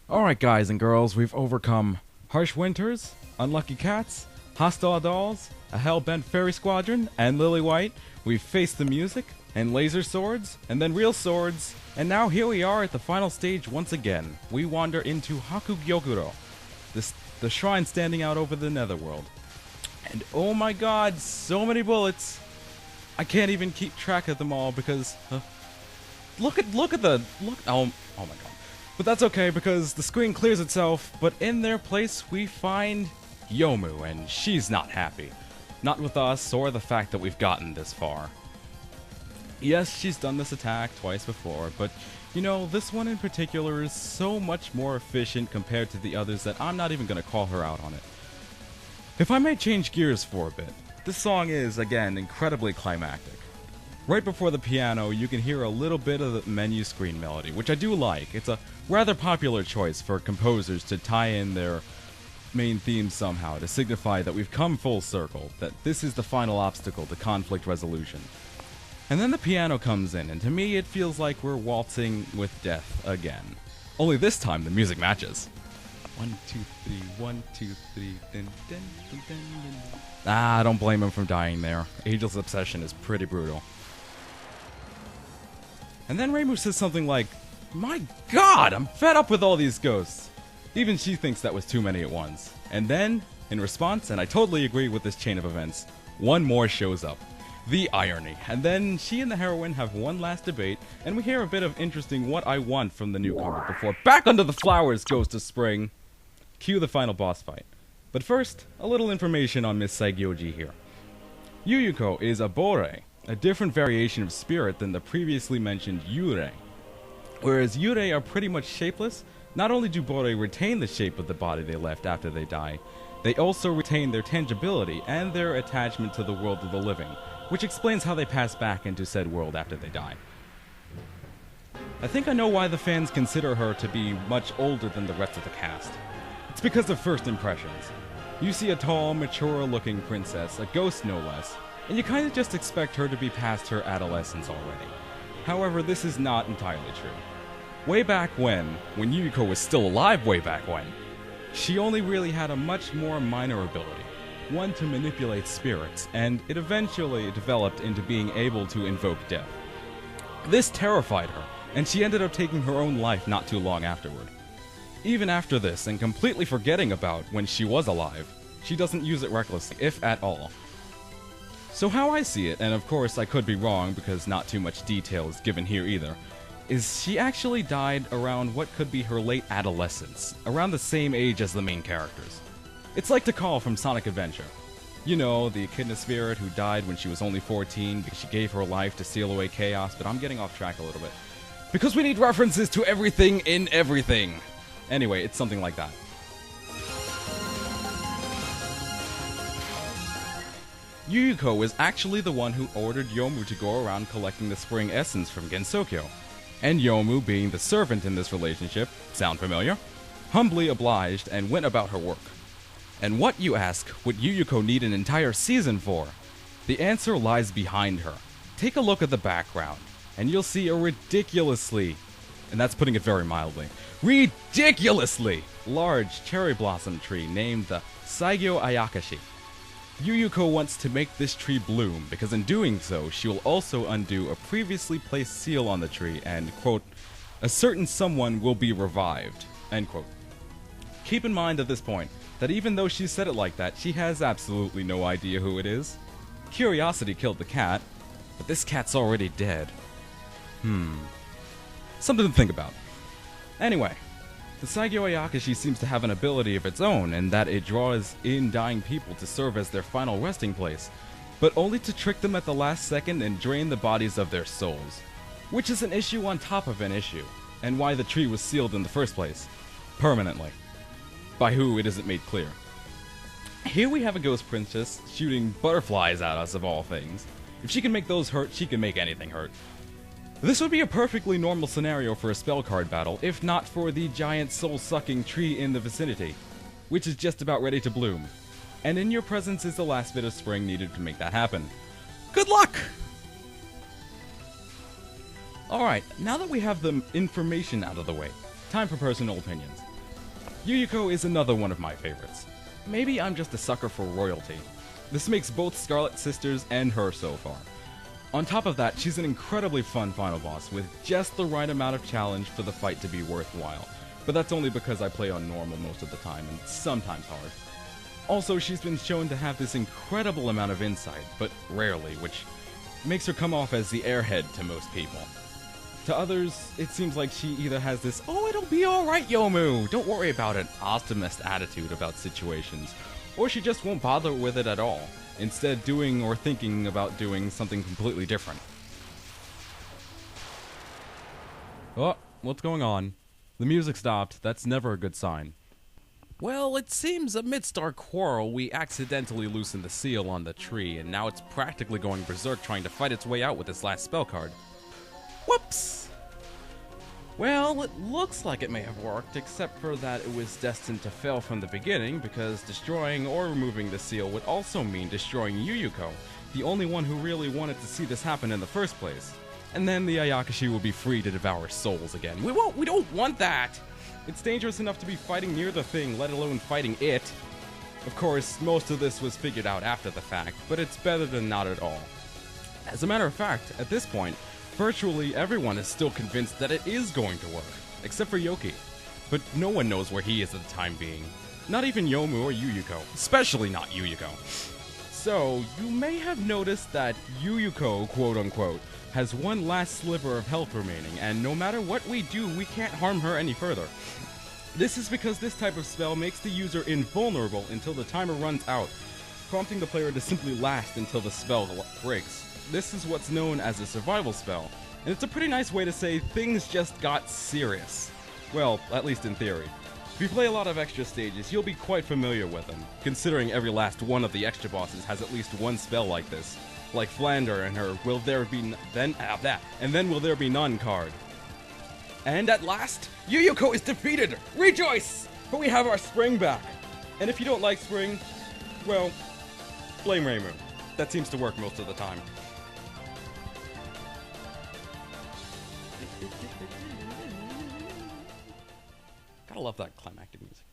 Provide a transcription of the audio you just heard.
Alright, guys and girls, we've overcome harsh winters, unlucky cats, hostile dolls, a hell-bent fairy squadron, and Lily White. We've faced the music, and laser swords, and then real swords, and now here we are at the final stage once again. We wander into Hakugyokuro, the shrine standing out over the netherworld. And oh my god, so many bullets! I can't even keep track of them all because... look at the... oh my god. But that's okay, because the screen clears itself, but in their place we find Yomu, and she's not happy. Not with us, or the fact that we've gotten this far. Yes, she's done this attack twice before, but, you know, this one in particular is so much more efficient compared to the others that I'm not even going to call her out on it. If I may change gears for a bit, this song is, again, incredibly climactic. Right before the piano, you can hear a little bit of the menu screen melody, which I do like. It's a rather popular choice for composers to tie in their main theme somehow, to signify that we've come full circle, that this is the final obstacle to conflict resolution. And then the piano comes in, and to me it feels like we're waltzing with death again. Only this time the music matches. 1, 2, 3, 1, 2, 3, dun, dun, dun, dun, dun. Ah, I don't blame him for dying there. Angel's obsession is pretty brutal. And then Reimu says something like, "My god, I'm fed up with all these ghosts." Even she thinks that was too many at once. And then, in response, and I totally agree with this chain of events, one more shows up. The irony. And then she and the heroine have one last debate, and we hear a bit of interesting what I want from the newcomer before back under the flowers goes to spring. Cue the final boss fight. But first, a little information on Miss Saigyoji here. Yuyuko is a Bore, a different variation of spirit than the previously mentioned Yurei. Whereas Yurei are pretty much shapeless, not only do Bore retain the shape of the body they left after they die, they also retain their tangibility and their attachment to the world of the living, which explains how they pass back into said world after they die. I think I know why the fans consider her to be much older than the rest of the cast. It's because of first impressions. You see a tall, mature-looking princess, a ghost no less, and you kind of just expect her to be past her adolescence already. However, this is not entirely true. Way back when Yuyuko was still alive way back when, she only really had a much more minor ability, one to manipulate spirits, and it eventually developed into being able to invoke death. This terrified her, and she ended up taking her own life not too long afterward. Even after this, and completely forgetting about when she was alive, she doesn't use it recklessly, if at all. So how I see it, and of course I could be wrong because not too much detail is given here either, is she actually died around what could be her late adolescence, around the same age as the main characters. It's like Tikal from Sonic Adventure. You know, the echidna spirit who died when she was only 14 because she gave her life to seal away chaos, but I'm getting off track a little bit. Because we need references to everything in everything! Anyway, it's something like that. Yuyuko was actually the one who ordered Yomu to go around collecting the spring essence from Gensokyo. And Yomu, being the servant in this relationship, sound familiar? Humbly obliged and went about her work. And what, you ask, would Yuyuko need an entire season for? The answer lies behind her. Take a look at the background, and you'll see a ridiculously, and that's putting it very mildly, ridiculously large cherry blossom tree named the Saigyo Ayakashi. Yuyuko wants to make this tree bloom, because in doing so, she will also undo a previously placed seal on the tree and, quote, "a certain someone will be revived," end quote. Keep in mind at this point, that even though she said it like that, she has absolutely no idea who it is. Curiosity killed the cat, but this cat's already dead. Something to think about. Anyway, the Saigyo Ayakashi seems to have an ability of its own, in that it draws in dying people to serve as their final resting place, but only to trick them at the last second and drain the bodies of their souls. Which is an issue on top of an issue, and why the tree was sealed in the first place. Permanently. By who, it isn't made clear. Here we have a ghost princess shooting butterflies at us of all things. If she can make those hurt, she can make anything hurt. This would be a perfectly normal scenario for a spell card battle, if not for the giant soul-sucking tree in the vicinity, which is just about ready to bloom. And in your presence is the last bit of spring needed to make that happen. Good luck! Alright, now that we have the information out of the way, time for personal opinions. Yuyuko is another one of my favorites. Maybe I'm just a sucker for royalty. This makes both Scarlet Sisters and her so far. On top of that, she's an incredibly fun final boss with just the right amount of challenge for the fight to be worthwhile. But that's only because I play on normal most of the time and sometimes hard. Also, she's been shown to have this incredible amount of insight, but rarely, which makes her come off as the airhead to most people. To others, it seems like she either has this, "oh, it'll be alright, Yomu, don't worry about it," optimist attitude about situations, or she just won't bother with it at all, instead doing or thinking about doing something completely different. Oh, what's going on? The music stopped. That's never a good sign. Well, it seems amidst our quarrel, we accidentally loosened the seal on the tree, and now it's practically going berserk trying to fight its way out with its last spell card. Whoops! Well, it looks like it may have worked, except for that it was destined to fail from the beginning, because destroying or removing the seal would also mean destroying Yuyuko, the only one who really wanted to see this happen in the first place. And then the Ayakashi will be free to devour souls again. We don't want that! It's dangerous enough to be fighting near the thing, let alone fighting it. Of course, most of this was figured out after the fact, but it's better than not at all. As a matter of fact, at this point, virtually everyone is still convinced that it is going to work, except for Yoki. But no one knows where he is at the time being. Not even Yomu or Yuyuko, especially not Yuyuko. So, you may have noticed that Yuyuko, quote-unquote, has one last sliver of health remaining, and no matter what we do, we can't harm her any further. This is because this type of spell makes the user invulnerable until the timer runs out, prompting the player to simply last until the spell breaks. This is what's known as a survival spell, and it's a pretty nice way to say things just got serious. Well, at least in theory. If you play a lot of extra stages, you'll be quite familiar with them, considering every last one of the extra bosses has at least one spell like this. Like Flander and her "will there be then will there be none" card. And at last, Yuyuko is defeated! Rejoice! For we have our spring back! And if you don't like spring, well, blame Reimu. That seems to work most of the time. Gotta love that climactic music.